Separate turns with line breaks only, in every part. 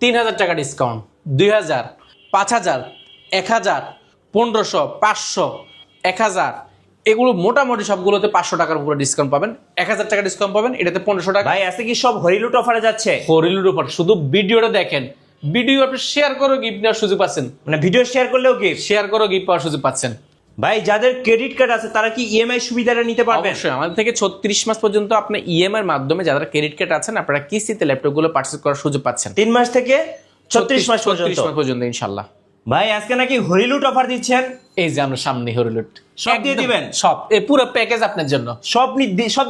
3000 টাকা ডিসকাউন্ট, 2000, 5000, 1000, 1500, 500, 1000, এগুলো মোটামুটি সবগুলোতে 500 টাকার উপরে ডিসকাউন্ট পাবেন। 1000 টাকা ডিসকাউন্ট পাবেন, এটাতে 1500 টাকা।
ভাই আজকে কি সব হরিলুট অফারে যাচ্ছে?
হরিলুট অফার, শুধু ভিডিওটা দেখেন, ভিডিও আপনি শেয়ার করে গিফট নেওয়ার সুযোগ পাচ্ছেন,
মানে ভিডিও শেয়ার করলেও গিফট,
শেয়ার করে গিফট পাওয়ার সুযোগ পাচ্ছেন।
ভাই যাদের ক্রেডিট কার্ড আছে তারা কি ইএমআই সুবিধাটা নিতে পারবেন?
অবশ্যই, আমাদের থেকে 36 মাস পর্যন্ত আপনি ইএমআই এর মাধ্যমে যারা ক্রেডিট কার্ড আছেন আপনারা কিস্তিতে ল্যাপটপগুলো পারচেজ করার সুযোগ পাচ্ছেন
3 মাস থেকে 36 মাস
36 মাস পর্যন্ত ইনশাআল্লাহ।
ভাই আজকে নাকি হরিলুট অফার দিচ্ছেন?
এই যে আমরা সামনে হরিলুট
সব দিয়ে দিবেন?
সব, এই পুরো প্যাকেজ আপনার জন্য,
সব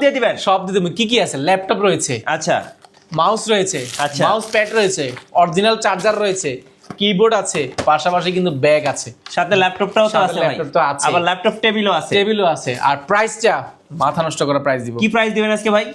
দিয়ে দিবেন?
সব দিয়ে দেবেন। কি কি আছে? ল্যাপটপ রয়েছে,
আচ্ছা,
মাউস রয়েছে,
আচ্ছা।
মাউস প্যাড রয়েছে, অরিজিনাল চার্জার রয়েছে, কিবোর্ড আছে, পাশাপাশি কিন্তু ব্যাগ আছে,
সাথে ল্যাপটপটাও তো
সাথে
আছে ভাই।
ল্যাপটপ তো আছে,
আবার ল্যাপটপ টেবিলও আছে,
টেবিলও আছে। আর প্রাইসটা মাথা নষ্ট করা প্রাইস দিব।
কি প্রাইস দিবেন আজকে ভাই?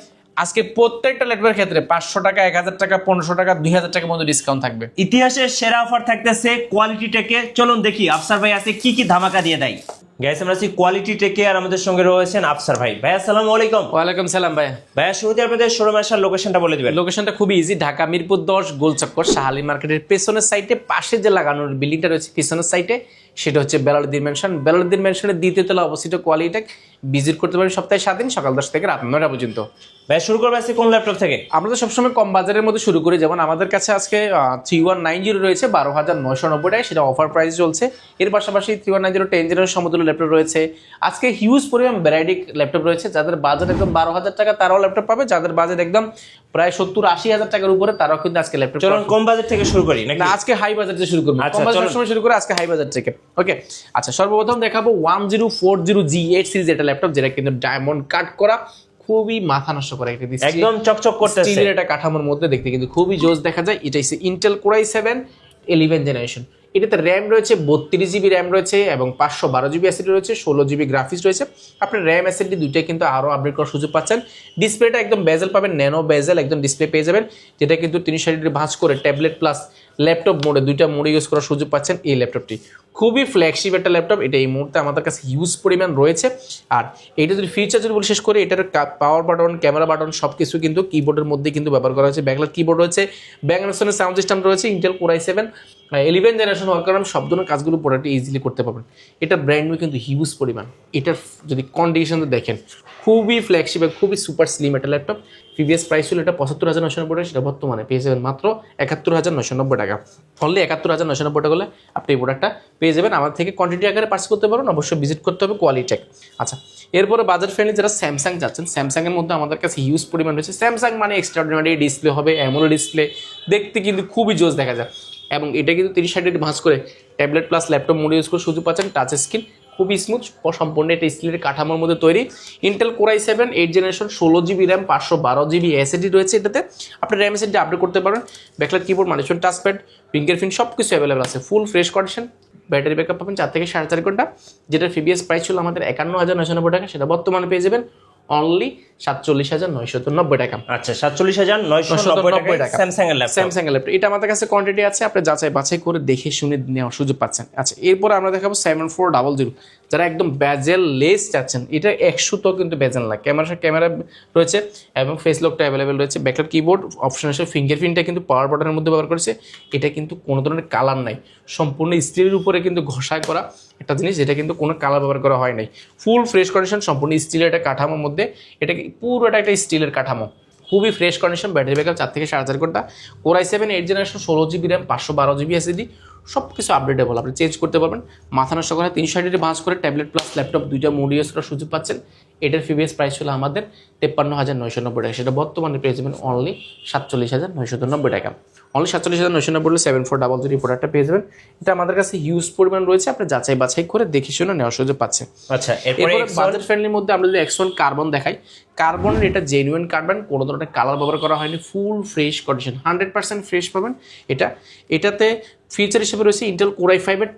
আজকে প্রত্যেকটা ল্যাপটপের ক্ষেত্রে 500 টাকা, 1000 টাকা, 1500 টাকা, 2000 টাকার মধ্যে ডিসকাউন্ট থাকবে।
ইতিহাসের সেরা অফার থাকতেছে কোয়ালিটি টেকে। চলুন দেখি আফসার ভাই আছে কি কি ধামাকা দিয়ে দেয়। গাইস আমরা আছি কোয়ালিটি টেকে, আর আমাদের সঙ্গে রয়েছেন আফসার ভাই। ভাই আসসালামু আলাইকুম।
ওয়ালাইকুম সালাম ভাই।
ভাইয়া শুরুতে আপনাদের শোরুম আসার লোকেশনটা বলে দিবেন।
লোকেশনটা খুবই ইজি, ঢাকা মিরপুর 10 গোলচক্কর শাহালি মার্কেটের পেছনের সাইডে, পাশে যে লাগানোর বিল্ডিংটা রয়েছে পিছনের সাইডে, সেটা হচ্ছে বেলালুদ্দিন মেনশন। বেলালুদ্দিন মেনশনের দ্বিতীয় তলা অবস্থিত কোয়ালিটেক। ভিজিট করতে পারেন সপ্তাহে 7 দিন, সকাল 10 থেকে রাত 9টা পর্যন্ত।
ভাই শুরু করবো আজকে কোন ল্যাপটপ থেকে?
আমরা তো সবসময় কম বাজারের মধ্যে শুরু করি, যেমন আমাদের কাছে আজকে 3190 রয়েছে 12,990 টাকায়, সেটা অফার প্রাইস চলছে। এর পাশাপাশি 3190 10 জেনারেশন সমতুল্য ল্যাপটপ রয়েছে। আজকে হিউজ পরিমাণ ভ্যারাইটি ল্যাপটপ রয়েছে। যাদের বাজেট একদম 12,000 টাকা তারাও ল্যাপটপ পাবে, যাদের বাজেট একদম প্রায় 70-80 হাজার টাকার উপরে তারাও কিন্তু আজকে ল্যাপটপ।
চলুন কম বাজেট থেকে শুরু করি নাকি?
না, আজকে হাই বাজেট থেকে শুরু করবো।
আচ্ছা,
কম বাজেটের সময় শুরু করে আজকে হাই বাজেট থেকে। ওকে, আচ্ছা সর্বপ্রথম দেখাবো 1040G8 সিরিজ এটা ল্যাপটপ, যেটা কিন্তু ডায়মন্ড কাট করা, খুবই মাথা নষ্ট করে একটা ডিসপ্লে,
একদম চকচক করতেছে।
স্টিলের একটা কাঠামোর মধ্যে দেখতে কিন্তু খুবই জোস দেখা যায়। এটা হচ্ছে ইন্টেল কোর i7 11 জেনারেশন। এটাতে র্যাম রয়েছে 32 জিবি র্যাম রয়েছে এবং 512 জিবি এসএসডি রয়েছে, 16 জিবি গ্রাফিক্স রয়েছে। আপনার র্যাম এসএসডি দুইটাই কিন্তু আরও আপডেট করার সুযোগ পাচ্ছেন। ডিসপ্লেটা একদম বেজেল পাবেন, ন্যানো বেজেল একদম ডিসপ্লে পেয়ে যাবেন, যেটা কিন্তু 360 ডিগ্রি ভাঁজ করে ট্যাবলেট প্লাস ল্যাপটপ মোডে দুইটা মোডে ইউজ করার সুযোগ পাচ্ছেন এই ল্যাপটপটি। খুবই ফ্ল্যাগশিপ একটা ল্যাপটপ, এটা এই মুহূর্তে আমাদের কাছে হিউজ পরিমাণ রয়েছে। আর এইটা যদি ফিচার যদি বলি শেষ করে, এটার পাওয়ার বাটন, ক্যামেরা বাটন সব কিছু কিন্তু কিবোর্ডের মধ্যে কিন্তু ব্যবহার করা হয়েছে। ব্যাকলাইট কিবোর্ড রয়েছে, ব্যাং অ্যান্ড সাউন্ড সিস্টেম রয়েছে, ইন্টেল কোর i7 11 জেনারেশন হওয়ার কারণে সব ধরনের কাজগুলো প্রোডাক্টে ইজিলি করতে পারবেন। এটা ব্র্যান্ড নিউ কিন্তু হিউজ পরিমাণ। এটার যদি কন্ডিশন দেখেন, খুবই ফ্ল্যাগশিপ, খুবই সুপার স্লিম একটা ল্যাপটপ। প্রিভিয়াস প্রাইস ছিল এটা 75,990 টাকা, সেটা বর্তমানে পেয়ে যাবেন মাত্র 71,990 টাকা। অনলি 71,990 টাকা হলে আপনি এই প্রোডাক্টটা পেয়ে যাবেন। আমাদের থেকে কোয়ান্টিটি আকারে পার্চেস করতে পারবেন, অবশ্যই ভিজিট করতে হবে কোয়ালিটেক। আচ্ছা, এরপরে বাজার ফ্রেন্ডলি যারা স্যামসাং যাচ্ছেন, স্যামসাংয়ের মধ্যে আমাদের কাছে হিউজ পরিমাণ রয়েছে। স্যামসাং মানে এক্সট্রাঅর্ডিনারি ডিসপ্লে হবে, অ্যামোলেড ডিসপ্লে, দেখতে কিন্তু খুবই জোস দেখা যায়। এবং এটা কিন্তু 3060 ডিগ্রি ভাঁজ করে tablet plus laptop mode use করে সুযোগ পাচ্ছেন। টাচ স্ক্রিন, খুবই স্মুথ, সম্পূর্ণ এটা স্টিলের কাঠামোর মধ্যে তৈরি। Intel core i7 8 generation, 16 GB RAM, 512 GB SSD রয়েছে এটাতে। আপনি র্যাম এসএসডি আপডেট করতে পারেন। Backlight keyboard, management touchpad, fingerprint সব কিছু অ্যাভেলেবল আছে। Full fresh condition, battery backup পাবেন 4 থেকে 4.5 ঘন্টা। যেটার প্রিভিয়াস প্রাইস ছিল আমাদের 51,990 টাকা, সেটা বর্তমানে পেয়ে যাবেন অনলি 47,990 টাকা।
আচ্ছা, 47,990 টাকা স্যামসাং এর ল্যাপটপ।
স্যামসাং এর ল্যাপটপ, এটা আমাদের কাছে কোয়ান্টিটি আছে, আপনি যাচাই বাছাই করে দেখে শুনে নেওয়ার সুযোগ পাচ্ছেন। আচ্ছা, এরপর আমরা দেখাবো 7400, যারা একদম বেজেল লেস চাচ্ছেন। এটা 100 তো কিন্তু বেজেল না, ক্যামেরা রয়েছে এবং ফেস লকটা অ্যাভেলেবেল রয়েছে। ব্যাকলাইট কিবোর্ড অপশন আছে, ফিঙ্গারপ্রিন্টটা কিন্তু পাওয়ার বাটনের মধ্যে ব্যবহার করেছে। এটা কিন্তু কোনো ধরনের কালার নাই, সম্পূর্ণ স্টিলের উপরে কিন্তু ঘষায় করা একটা জিনিস, যেটা কিন্তু কোনো কালার ব্যবহার করা হয় নাই। ফুল ফ্রেশ কন্ডিশন, সম্পূর্ণ স্টিলের একটা কাঠামোর মধ্যে, এটা পুরোটা একটা স্টিলের কাঠামো, খুবই ফ্রেশ কন্ডিশন। ব্যাটারি ব্যাকআপ 4 থেকে 4.5 ঘন্টা। Core i7 8 generation, 16 GB RAM, 512 GB SSD, সব কিছু আপডেটেবল, আপনি চেঞ্জ করতে পারবেন। মাথা নষ্ট করে 360 ডিগ্রি ভাঁজ করে ট্যাবলেট প্লাস ল্যাপটপ দুইটা মোড ইউজ করার সুযোগ পাচ্ছেন। এটার প্রিভিয়াস প্রাইস ছিল আমাদের 53,990 টাকা, সেটা বর্তমানে পেয়ে যাবেন অনলি 47,990 টাকা। অনলি 47,990 7400 প্রোডাক্টটা পেয়ে যাবেন। এটা আমাদের কাছে হিউজ পরিমাণ রয়েছে, আপনি যাচাই বাছাই করে দেখে শুনে নেওয়ার সুযোগ পাচ্ছেন।
আচ্ছা,
এরপরে বাজেট ফ্রেন্ডলির মধ্যে আমরা যদি X1 কার্বন দেখাই, কার্বনের এটা জেনুইন কার্বন, কোনো ধরনের কালার ব্যবহার করা হয়নি, ফুল ফ্রেশ কন্ডিশন, 100% ফ্রেশ পাবেন। এটাতে ফিচার হিসেবে রয়েছে ইন্টেল কোর i5 এর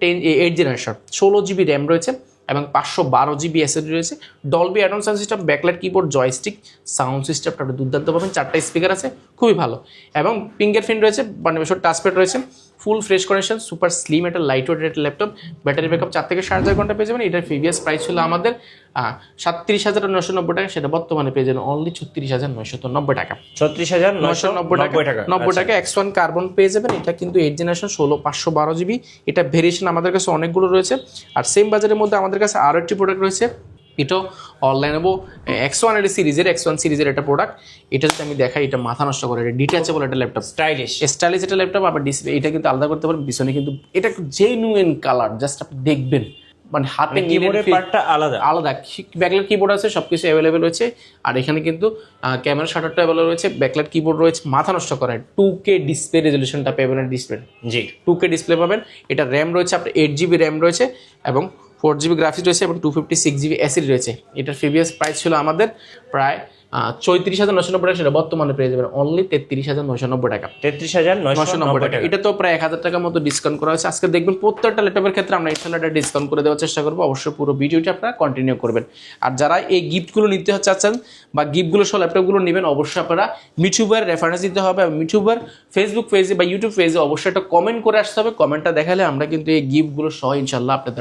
8 জেনারেশন, 16 জিবি র্যাম রয়েছে এবং 512 জিবি এসএসডি রয়েছে। Dolby atoms sound system, backlight keyboard, joystick, sound সিস্টেমটা আপনি দুর্দান্ত পাবেন। 4টা স্পিকার আছে, খুবই ভালো এবং ফিঙ্গারপ্রিন্ট রয়েছে, মানে টাচপ্যাড রয়েছে। Full fresh condition, super slim একটা লাইট ওয়েট একটা ল্যাপটপ। ব্যাটারি ব্যাকআপ 4 থেকে 4.5 ঘন্টা পেয়ে যাবেন। এটার প্রিভিয়াস প্রাইস ছিল আমাদের 37,990 টাকা, সেটা বর্তমানে পেয়ে যাবেন অনলি 36,990 টাকা।
36,990 টাকা।
90 টাকা X1 কার্বন পেয়ে যাবেন। এটা কিন্তু 8 জেনারেশন 16/512 GB। এটা ভেরিয়েশন আমাদের কাছে অনেকগুলো রয়েছে। আর সেম বাজারের মধ্যে আমাদের কাছে আরও একটি প্রোডাক্ট রয়েছে, এটাও অনলাইনেবো X1 এর সিরিজের একটা প্রোডাক্ট। এটা যদি আমি দেখাই, এটা মাথা নষ্ট করে, এটা ডিট্যাচেবল একটা ল্যাপটপ, স্টাইলিশ একটা ল্যাপটপ। আবার ডিসপ্লে এটা কিন্তু আলাদা করতে পারেন, পিছনে কিন্তু এটা জেনুইন কালার, জাস্ট আপনি দেখবেন, মানে হাতে
কিবোর্ডের পার্টটা আলাদা
ব্যাকলাইট কিবোর্ড আছে, সবকিছু অ্যাভেলেবেল রয়েছে। আর এখানে কিন্তু ক্যামেরা শাটারটা অ্যাভেলেবেল রয়েছে, ব্যাকলাইট কিবোর্ড রয়েছে, মাথা নষ্ট করে 2K ডিসপ্লে রেজলিউশনটা পাবেন, ডিসপ্লে
জি
2K ডিসপ্লে পাবেন। এটা র্যাম রয়েছে আপনার 8GB র্যাম রয়েছে এবং 4GB গ্রাফিক্স রয়েছে এবং 256GB এসএসডি রয়েছে। এটার প্রিভিয়াস প্রাইস ছিল আমাদের প্রায় 34,990 টাকা, সেটা বর্তমানে পেয়ে যাবেন অনলি 33,990 টাকা।
33,990 টাকা।
এটা তো প্রায় 1,000 টাকার মতো ডিসকাউন্ট করা হয়েছে। আজকে দেখবেন প্রত্যেকটা ল্যাপটপের ক্ষেত্রে আমরা ইনশাআল্লাহ ডিসকাউন্ট করে দেওয়ার চেষ্টা করবো। অবশ্যই পুরো ভিডিওটি আপনারা কন্টিনিউ করবেন। আর যারা এই গিফটগুলো নিতে চাচ্ছেন বা গিফটগুলো সহ ল্যাপটপগুলো নেবেন, অবশ্যই আপনারা মিঠুবার রেফারেন্স দিতে হবে। মিঠুবার ফেসবুক পেজে বা ইউটিউব পেজে অবশ্যই একটা কমেন্ট করে আসতে হবে। কমেন্টটা দেখালে আমরা কিন্তু এই গিফটগুলো সহ ইনশাআল্লাহ আপনাদের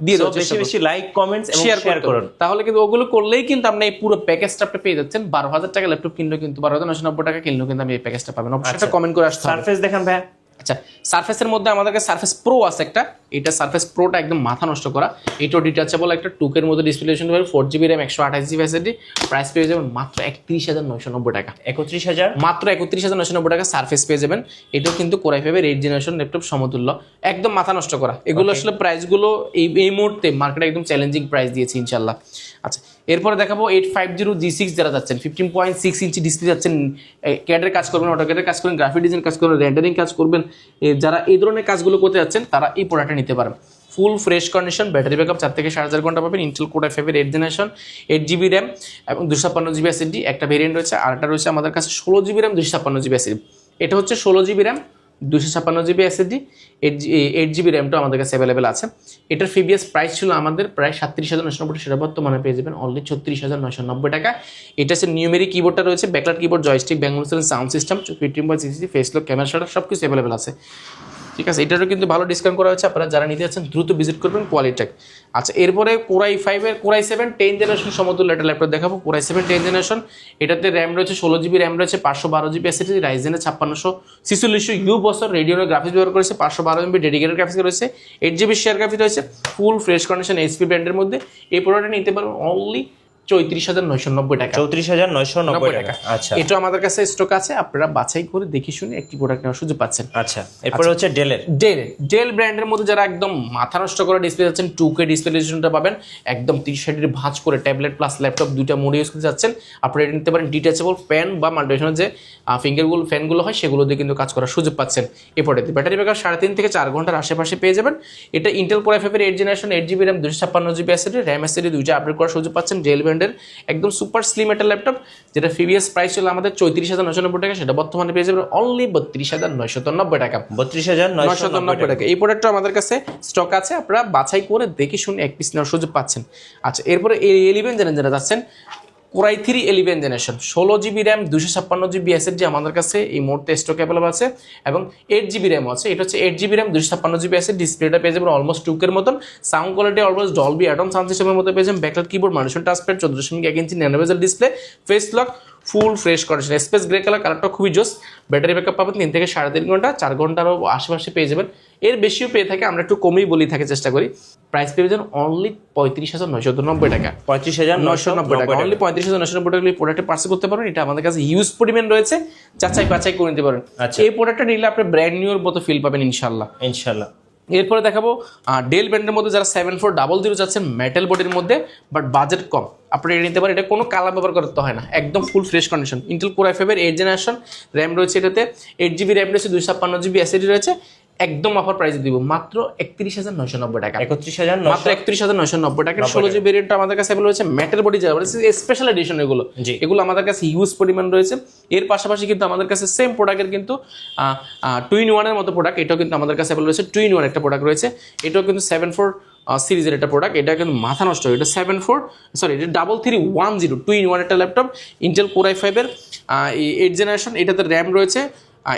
দিয়ে দেবো।
বেশি বেশি লাইক, কমেন্টস এবং শেয়ার করুন,
তাহলে কিন্তু ওগুলো করলেই কিন্তু আপনি এই পুরো প্যাকেজটা আপনি পেয়ে যাচ্ছেন। 12,000 টাকা ল্যাপটপ কিনলেও কিন্তু 12,990 টাকা কিনলেও কিন্তু আমি এই প্যাকেজটা পাবেন। অবশ্যই একটা কমেন্ট করে আসতে হবে।
সারফেস দেখেন ভাই।
আচ্ছা, সারফেসের মধ্যে আমাদের কাছে সারফেস প্রো আছে একটা। এটা সারফেস প্রোটা একদম মাথা নষ্ট করা, এটাও ডিটাচেবল একটা 2K এর মধ্যে display, 4GB RAM 128GB SSD. Price পেয়ে যাবেন মাত্র 31,990 টাকা।
31,000
মাত্র 31,990 টাকা সারফেস পেয়ে যাবেন। এটাও কিন্তু কোর i5 এর 8 জেনারেশন ল্যাপটপ সমতুল্য, একদম মাথা নষ্ট করা। এগুলো আসলে প্রাইসগুলো এই মুহূর্তে মার্কেটে একদম চ্যালেঞ্জিং প্রাইস দিয়েছে ইনশাল্লাহ। আচ্ছা, এরপরে দেখাবো 850 G6 যারা যাচ্ছেন, 15.6 ইঞ্চি ডিসপ্লে যাচ্ছেন, ক্যাডের কাজ করবেন, অটোক্যাডের কাজ করবেন, গ্রাফিক ডিজাইন কাজ করবেন, রেন্ডারিং কাজ করবেন, যারা এই ধরনের কাজগুলো করতে যাচ্ছেন তারা এই প্রোডাক্টটা নিতে পারেন। Full fresh condition, battery backup 4 থেকে 4.5 ঘন্টা পাবেন। ইন্টেল কোর i5 এর 8 জেনারেশন, 8GB র্যাম এবং 256GB এসএসডি একটা ভেরিয়েন্ট রয়েছে। আর একটা রয়েছে আমাদের কাছে 16GB র্যাম 256GB এসএসডি। এটা হচ্ছে 16GB RAM 256GB SSD, 8GB র্যামটা আমাদের কাছে অ্যাভেলেবেল আছে। এটার প্রিভিয়াস প্রাইস ছিল আমাদের প্রায় 37,990 টাকা, সেটা বর্তমানে পেয়ে যাবেন অনলি 36,990 টাকা। এটা হচ্ছে নিউমেরিক কিবোর্ডটা রয়েছে, backlight keyboard, joystick, Bengal sound system, 15.6 face lock, camera shutter সব কিছু অ্যাভেলেবেল আছে। ঠিক আছে, এটারও কিন্তু ভালো ডিসকাউন্ট করা হচ্ছে। আপনারা যারা নিতে যাচ্ছেন দ্রুত ভিজিট করবেন কোয়ালিটেক। আচ্ছা, এরপরে কোর i5 এর কোর i7 10 জেনারেশন সমতুল্য একটা ল্যাপটপ দেখাবো। কোর i7 10 জেনারেশন, এটাতে র্যাম রয়েছে 16GB র্যাম রয়েছে, 512GB এসএসডি, রাইজেনের 5646U বছর রেডিওনের গ্রাফিক্স ব্যবহার করেছে, 512MB ডেডিকেটেড গ্রাফিক্স রয়েছে, 8GB শেয়ার গ্রাফিক্স রয়েছে, ফুল ফ্রেশ কন্ডিশন এইচপি ব্র্যান্ডের মধ্যে। এই প্রোডাক্টটা নিতে পারবেন অনলি 34,990 টাকা।
34,990 টাকা। আচ্ছা,
এটা আমাদের কাছে স্টক আছে, আপনারা বাছাই করে দেখে শুনে একটি প্রোডাক্ট নেওয়ার সুযোগ পাচ্ছেন।
আচ্ছা, এরপর হচ্ছে
ডেল ব্র্যান্ডের মধ্যে যারা একদম মাথা নষ্ট করে ডিসপ্লে যাচ্ছেন, 2K ডিসপ্লে রেজলিউশনটা পাবেন, একদম 30 ভাঁজ করে ট্যাবলেট প্লাস ল্যাপটপ দুইটা মোড ইউজ করতে যাচ্ছেন, আপনারা এটা নিতে পারেন। ডিটাচেবল ফ্যান বা মাল্টিফাংশনাল যে ফিঙ্গারগুলো ফ্যানগুলো হয় সেগুলো দিয়ে কিন্তু কাজ করার সুযোগ পাচ্ছেন। এই প্রোডাক্টে ব্যাটারি ব্যাকআপ 3.5 থেকে 4 ঘন্টার আশেপাশে পেয়ে যাবেন। এটা ইন্টেল কোর i5 এর 8 generation, 8GB RAM 256GB SSD, RAM SSD দুইটা আপডেট করার সুযোগ পাচ্ছেন। ডেল ব্র্যান্ডের একদম সুপার স্লিম একটা ল্যাপটপ, যেটা প্রিভিয়াস প্রাইস ছিল আমাদের 34,990 টাকা, সেটা বর্তমানে পেয়ে যাবেন অনলি 32,990 টাকা।
32,990
টাকা। এই প্রোডাক্টটা আমাদের কাছে স্টক আছে, আপনারা বাছাই করে দেখে শুনে এক পিস নেওয়ার সুযোগ পাচ্ছেন। আচ্ছা, এরপরে 11 যারা যাচ্ছেন, core i3 11 generation, 16GB RAM 256GB SSD আমাদের কাছে এই মুহূর্তে স্টক অ্যাভেলেবল আছে এবং 8GB র্যাম আছে। এটা হচ্ছে 8GB র্যাম 256GB এসএসডি, ডিসপ্লেটা পেয়ে যাবেন অলমোস্ট 2K এর মতন, sound quality almost Dolby atom sound সিস্টেমের মতো পেয়ে যাবেন, ব্যাকলাইট কিবোর্ড, মাল্টিফাংশনাল টাচপ্যাড, 14.1 ইঞ্চি ন্যানো বেজেল display, face lock, full fresh condition, space grey কালারটা খুবই জোস। ব্যাটারি ব্যাকআপ পাবেন 3 থেকে 3.5 ঘন্টা, 4 ঘন্টারও আশেপাশে পেয়ে যাবেন। এর বেশিও পেয়ে থাকে, আমরা একটু কমই বলি থাকে চেষ্টা করি। প্রাইস পেয়ে যাবেন অনলি 35,990 টাকা।
35,990
টাকা, অনলি 35,990 টাকা প্রোডাক্টে পার্সেল করতে পারবেন। এটা আমাদের কাছে হিউজ পরিমাণ রয়েছে, যাচাই বাছাই করে নিতে পারেন। এই প্রোডাক্টটা নিলে আপনি ব্র্যান্ড নিউর মতো ফিল পাবেন ইনশাল্লাহ। এরপরে দেখাবো ডেল ব্র্যান্ডের মধ্যে যারা 7400 যাচ্ছেন মেটাল বডির মধ্যে বাট বাজেট কম, আপনি এটা নিতে পারেন। এটা কোনো কালার ব্যবহার করতে হয় না, একদম full fresh condition. Intel core i5 এর 8 জেনারেশন, র্যাম রয়েছে এটাতে 8GB র্যাম রয়েছে, 256GB এসএসডি রয়েছে। একদম অফার প্রাইসে দিব মাত্র 31,990 টাকা। 31,990 টাকা। 16GB ভেরিয়েন্টটা আমাদের কাছে অ্যাভেলেবল রয়েছে, মেটাল বডি যারা স্পেশাল এডিশন, এগুলো আমাদের কাছে হিউজ পরিমাণ রয়েছে। এর পাশাপাশি কিন্তু আমাদের কাছে সেম প্রোডাক্টের কিন্তু 2-in-1 এর মতো প্রোডাক্ট, এটাও কিন্তু আমাদের কাছে অ্যাভেলেবল রয়েছে। 2-in-1 একটা প্রোডাক্ট রয়েছে, এটাও কিন্তু 7-4 সিরিজের একটা প্রোডাক্ট, এটা কিন্তু মাথা নষ্ট। এটা 3310 2-in-1 একটা ল্যাপটপ, ইন্টেল কোর i5 এর 8 জেনারেশন, এটাতে র্যাম রয়েছে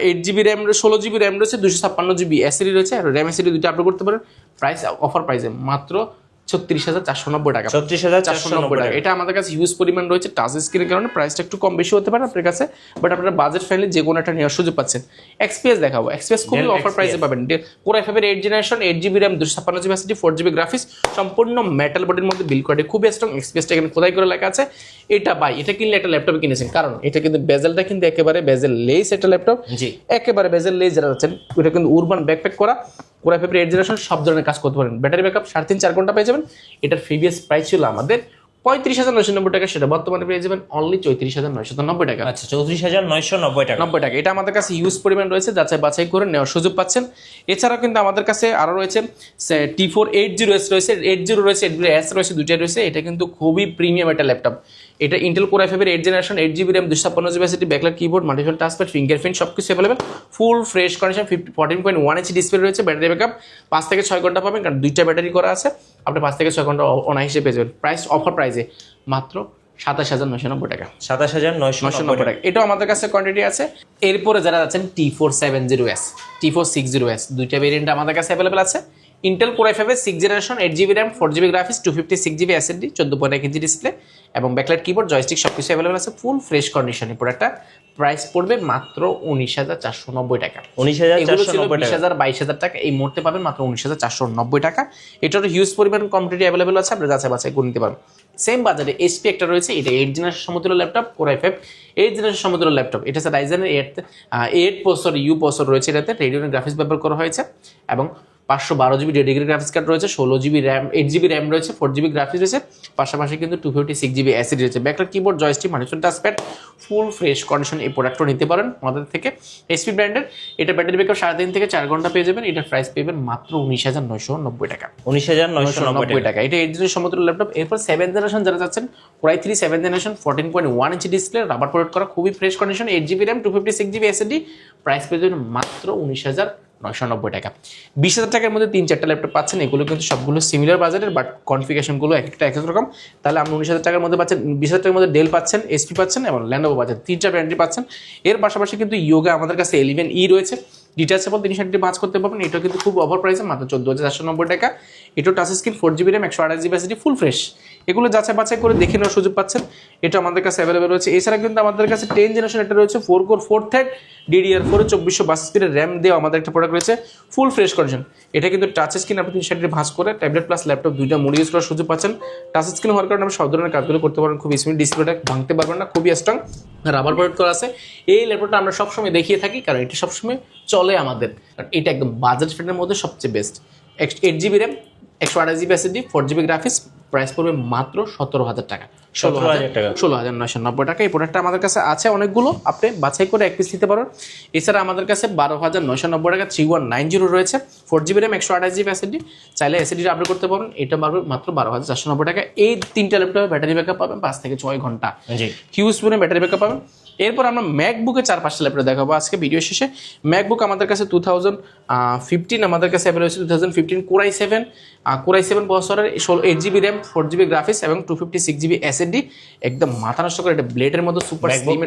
8GB র্যাম, 16GB র্যাম রয়েছে, 256GB এসএসডি রয়েছে, আর র্যাম এসএসডি দুটো আপলোড করতে পারেন। প্রাইস অফার প্রাইসে মাত্র 36,490 টাকা।
36,490 টাকা।
এটা আমাদের কাছে হিউজ পরিমাণ রয়েছে, টাচ স্ক্রিনের কারণে প্রাইসটা একটু কম বেশি হতে পারে আপনার কাছে, বাট আপনারা বাজেট ফ্রেন্ডলি যে কোনো একটা নেওয়ার সুযোগ পাচ্ছেন। এক্সপিএস দেখাবো, এক্সপিএস খুবই
Dell
অফার প্রাইসে
XPS
পাবেন। কোর i5 এর 8 generation, 8GB RAM, 256GB SSD, 4GB graphics, সম্পূর্ণ মেটাল বডির মধ্যে বিল্ড কোয়ালিটি খুবই স্ট্রং। এক্সপিএসটা এখানে খোদাই করে লেখা আছে। এটা ভাই, এটা কিনলে একটা ল্যাপটপে কিনেছেন, কারণ এটা কিন্তু বেজেলটা কিন্তু একেবারে বেজেল লেস একটা ল্যাপটপ,
জি
একেবারে বেজেল লেস যারা আছেন, ওটা কিন্তু উরবান ব্যাকপ্যাক করা। কোর i5 এর 8 জেনারেশন সব ধরনের কাজ করতে পারেন। ব্যাটারি ব্যাকআপ 3.5-4 ঘন্টা পেয়ে যাবেন। এটার প্রিভিয়াস প্রাইস ছিল আমাদের 35,990 টাকা, সেটা বর্তমানে পেয়ে যাবেন অনলি 34,990 টাকা।
আচ্ছা 34,990 টাকা।
90 টাকা। এটা আমাদের কাছে ইউজ পরিমাণ রয়েছে, যাচাই বাছাই করে নেওয়ার সুযোগ পাচ্ছেন। এছাড়াও কিন্তু আমাদের কাছে আরো রয়েছে T4 80S রয়েছে, 80 রয়েছে, 80S রয়েছে, দুইটাই রয়েছে। এটা কিন্তু খুবই প্রিমিয়াম একটা ল্যাপটপ। এটা ইন্টেল কোর i5 এর 8 generation, 8GB RAM, 256GB SSD, backlight keyboard, multiple touchpad, fingerprint সবকিছু available, full fresh condition, 14.1 inch display রয়েছে। ব্যাটারি ব্যাকআপ 5 থেকে 6 ঘন্টা পাবেন, কারণ দুইটা ব্যাটারি করা আছে। আপনি 5 থেকে 6 ঘন্টা অনায়াসে পেয়ে যাবেন। প্রাইস অফার প্রাইসে মাত্র 27,990 টাকা।
27,990 টাকা।
এটাও আমাদের কাছে কোয়ান্টিটি আছে। এরপরে যারা আছেন T4 70S, T4 60S, দুইটা ভেরিয়েন্ট আমাদের কাছে অ্যাভেলেবল আছে। ইন্টেল কোর i5 এর 6 generation, 8GB RAM, 4GB graphics, 256GB SSD, 14.1 inch display এবং ব্যাকলাইট কিবোর্ড, জয়স্টিক সবকিছু অ্যাভেলেবল আছে। ফুল ফ্রেশ কন্ডিশনে প্রোডাক্টটা প্রাইস পড়বে মাত্র 19,490 টাকা।
19,490 টাকা।
20,000 22,000 টাকা, এই মুহূর্তে পাবেন মাত্র 19,490 টাকা। এটারও হিউজ পরিমাণ কোয়ান্টিটি অ্যাভেলেবল আছে, আপনি যাচাই বাছাই করে নিতে পারেন। সেম বাজারে এসপি একটা রয়েছে, এটা 8 জেনারেশন সমতুল্য ল্যাপটপ, কোর i5 8 জেনারেশন সমতুল্য ল্যাপটপ। এটা হচ্ছে রাইজেনের 8 প্রসেসর, ইউ প্রসেসর রয়েছে, এটাতে রেডিওনের গ্রাফিক্স ব্যবহার করা হয়েছে এবং 512GB ডেডিকেটেড গ্রাফিক্স কার্ড রয়েছে, 16GB RAM, 8GB RAM রয়েছে, 4GB গ্রাফিক্স রয়েছে, পাশাপাশি কিন্তু 256GB SSD রয়েছে। Backlight keyboard, joystick, multiple touchpad, full fresh condition এই প্রোডাক্টটা নিতে পারেন আমাদের থেকে। এসপি ব্র্যান্ডের এটা ব্যাটারি ব্যাকআপ 3.5 থেকে 4 ঘন্টা পেয়ে যাবেন। এটার প্রাইস পেবেন মাত্র 19,990 টাকা।
19,990
টাকা। এটা 8 জেনারেশন সমতুল্য ল্যাপটপ। এরপর 7 জেনারেশন যারা চাচ্ছেন, core i3 7 generation, 14.1 inch display, rubber product করা, খুবই fresh condition, 8GB RAM, 256GB SSD, price পেয়ে যাবেন মাত্র 19,990 টাকা। 20,000 টাকার মধ্যে 3-4টা ল্যাপটপ পাচ্ছেন। এগুলো কিন্তু সবগুলো সিমিলার বাজারের, বাট কনফিগারেশনগুলো একটা এক এক রকম। তাহলে আপনি 19,000 টাকার মধ্যে পাচ্ছেন, 20,000 টাকার মধ্যে ডেল পাচ্ছেন, এসপি পাচ্ছেন এবং ল্যানোভো পাচ্ছেন, 3টা ব্র্যান্ডই পাচ্ছেন। এর পাশাপাশি কিন্তু ইয়োগা আমাদের কাছে 11E রয়েছে, ডিটাচেবল, 360 ভাঁজ করতে পারবেন। এটাও কিন্তু খুব অফার প্রাইসে মাত্র 14,490 টাকা। এটাও touch screen, 4GB RAM, 128GB SSD, full fresh. এগুলো যাচাই বাছাই করে দেখে নেওয়ার সুযোগ পাচ্ছেন। এটা আমাদের কাছে অ্যাভেলেবল রয়েছে। এছাড়া কিন্তু আমাদের কাছে 10 জেনারেশন একটা রয়েছে, 4 কোর 4 থ্রেড, DDR4 2422 স্পিডের র্যাম দিয়ে আমাদের একটা প্রোডাক্ট রয়েছে, ফুল ফ্রেশ কন্ডিশন। এটা কিন্তু টাচ স্ক্রিন, আপনি 360 ভাঁজ করে ট্যাবলেট প্লাস ল্যাপটপ দুইটা মোড ইউজ করার সুযোগ পাচ্ছেন। টাচ স্ক্রিন হওয়ার কারণে আপনি সব ধরনের কাজগুলো করতে পারেন খুব স্মুথ, ডিসপ্লেটা ভাঙতে পারবেন না, খুবই স্ট্রং, রাবার প্রোডাক্ট করা আছে। এই ল্যাপটপটা আমরা সবসময় দেখিয়ে থাকি, কারণ এটা সবসময় চলে আমাদের, কারণ এটা একদম বাজেট ফ্রেন্ডের মধ্যে সবচেয়ে best. 8GB RAM, 128GB SSD, 4GB graphics, price পড়বে মাত্র 17,000 টাকা। 16,990 টাকা। এই প্রোডাক্টটা আমাদের কাছে আছে অনেকগুলো, আপনি বাছাই করে এক পিস নিতে পারেন। এছাড়া আমাদের কাছে 12,990 টাকা 3190 রয়েছে, 4GB RAM, 128GB SSD, চাইলে SSD আপডেট করতে পারেন। এটা পারবে মাত্র 12,490 টাকা। এই 3টা ল্যাপটপে ব্যাটারি ব্যাকআপ পাবেন 5 থেকে 6 ঘন্টা, হিউজ পরিমাণে ব্যাটারি ব্যাকআপ পাবেন। এরপর আমরা ম্যাকবুকে 4-5টা ল্যাপটপ দেখাবো আজকে ভিডিও শেষে। ম্যাকবুক আমাদের কাছে 2015 আমাদের কাছে অ্যাভেলেবল হচ্ছে, 2015 কোর i7 প্রসেসরের, 8GB RAM, 4GB গ্রাফিক্স এবং 256GB SSD, একদম মাথা নষ্ট করে এটা ব্লেডের মতো super slim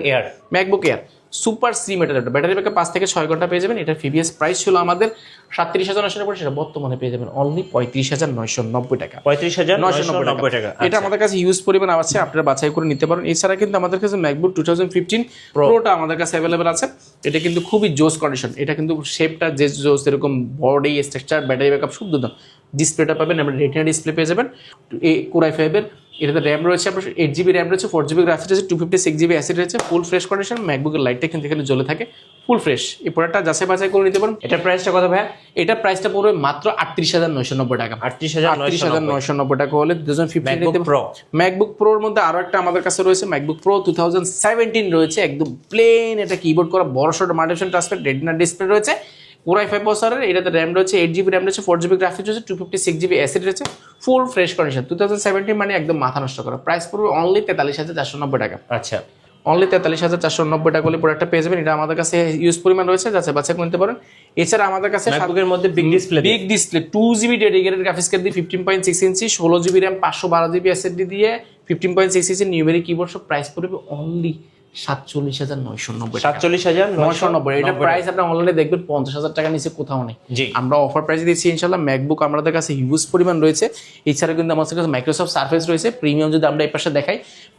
MacBook air, super slim এটা ল্যাপটপ। ব্যাটারি ব্যাকআপ 5 থেকে 6 ঘন্টা পেয়ে যাবেন। এটা প্রিভিয়াস প্রাইস ছিল আমাদের 37,990, সেটা বর্তমানে পেয়ে যাবেন অনলি 35,990 টাকা।
35,990 টাকা।
এটা আমাদের কাছে হিউজ পরিমাণ আছে, আপনারা বাছাই করে নিতে পারেন। এছাড়া কিন্তু আমাদের কাছে ম্যাকবুক 2015 প্রোটা আমাদের কাছে অ্যাভেলেবল আছে। এটা কিন্তু খুবই জোস কন্ডিশন, এটা কিন্তু শেপটা যে জোস, এরকম বডি স্ট্রাকচার, ব্যাটারি ব্যাকআপ সব দুটো। ডিসপ্লেটা পাবেন, আপনি রেটিনা ডিসপ্লে পেয়ে যাবেন। এই কোর i5 এর এটাতে র্যাম রয়েছে আপনার 8GB RAM রয়েছে, 4GB গ্রাফিক্স রয়েছে, 256GB SSD রয়েছে, ফুল ফ্রেশ কন্ডিশন। ম্যাকবুকের লাইটটা কিন্তু এখানে জ্বলে থাকে, ফুল ফ্রেশ। এই প্রোডাক্টটা যাচাই বাছাই করে নিতে পারেন।
এটার প্রাইসটা কত ভাই?
এটা প্রাইসটা পড়বে মাত্র 38,990 টাকা। 38,990 টাকা হলে 2015 প্রো। ম্যাকবুক প্রোর মধ্যে আরো একটা আমাদের কাছে রয়েছে, ম্যাকবুক প্রো 2017 রয়েছে, একদম প্লেন, এটা কিবোর্ড করা, বড় সড়ো মাল্টিপল টাচপ্যাড, রেটিনা ডিসপ্লে রয়েছে, কোর i5 প্রসেসরের। এটাতে র্যাম রয়েছে, 8GB RAM রয়েছে, 4GB গ্রাফিক্স রয়েছে, 256GB SSD রয়েছে, ফুল ফ্রেশ কন্ডিশন। 2017 মানে একদম মাথা নষ্ট করা। প্রাইস পড়বে অনলি 43,490 টাকা।
আচ্ছা,
অনলি 43,490 টাকা হলে প্রোডাক্টটা পেয়ে যাবেন। এটা আমাদের কাছে ইউজ পরিমাণ রয়েছে, যাচ্ছে বাছাই করতে পারেন। এছাড়া আমাদের কাছে
ম্যাকবুকের মধ্যে big display
2GB dedicated graphics card দিয়ে 15.6 ইঞ্চি, 16GB RAM, 512GB SSD দিয়ে 15.6 ইঞ্চি নিউমেরিক কিবোর্ড, সব প্রাইস পড়বে অনলি 47,990
47,990
এটা প্রাইস আপনি অনলাইনে দেখবেন 50,000 টাকা নিচে কোথাও নেই।
জি।
আমরা অফার প্রাইসে দিচ্ছি ইনশাআল্লাহ। ম্যাকবুক আমাদের কাছে হিউজ পরিমাণ রয়েছে, এছাড়া কিন্তু আমাদের কাছে মাইক্রোসফট সার্ফেস রয়েছে প্রিমিয়াম। যদি আমরা এই পাশে দেখাই,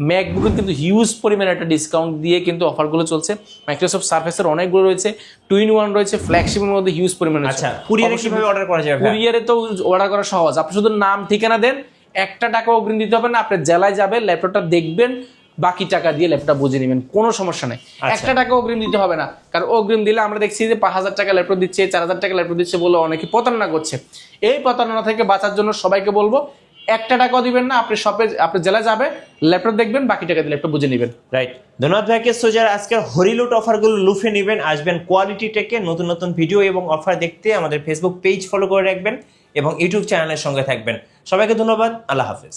ম্যাকবুকের কিন্তু হিউজ পরিমাণ একটা ডিসকাউন্ট দিয়ে কিন্তু অফারগুলো চলছে। মাইক্রোসফট সার্ফেসের অনেকগুলো রয়েছে, 2-in-1 রয়েছে, ফ্ল্যাগশিপের মধ্যে হিউজ পরিমাণ রয়েছে।
আচ্ছা, কুরিয়ারে কিভাবে অর্ডার করা যাবে?
কুরিয়ারে তো অর্ডার করা সহজ, আপনি শুধু নাম ঠিকানা দেন, 1 টাকা অগ্রিম দিতে হবে না, আপনি জেলায় যাবেন, ল্যাপটপটা দেখবেন, বাকি টাকা দিয়ে ল্যাপটপটা বুঝে নেবেন, কোনো সমস্যা নেই। 1 টাকা অগ্রিম দিতে হবে না, কারণ অগ্রিম দিলে আমরা দেখছি যে 5,000 টাকা ল্যাপটপ দিচ্ছে, 4,000 টাকা ল্যাপটপ দিচ্ছে বলে অনেকে প্রতারণা করছে। এই প্রতারণা থেকে বাঁচার জন্য সবাইকে বলবো 1 টাকাও দিবেন না, আপনি শপে আপনি জেলা যাবে, ল্যাপটপ দেখবেন, বাকি টাকা দিয়ে ল্যাপটপ বুঝে নেবেন।
রাইট, ধন্যবাদ ভাইকে। সো যারা আজকের হরিলুট অফারগুলো লুফে নেবেন, আসবেন কোয়ালিটি টেকে। নতুন নতুন ভিডিও এবং অফার দেখতে আমাদের ফেসবুক পেজ ফলো করে রাখবেন এবং ইউটিউব চ্যানেলের সঙ্গে থাকবেন। সবাইকে ধন্যবাদ, আল্লাহ হাফেজ।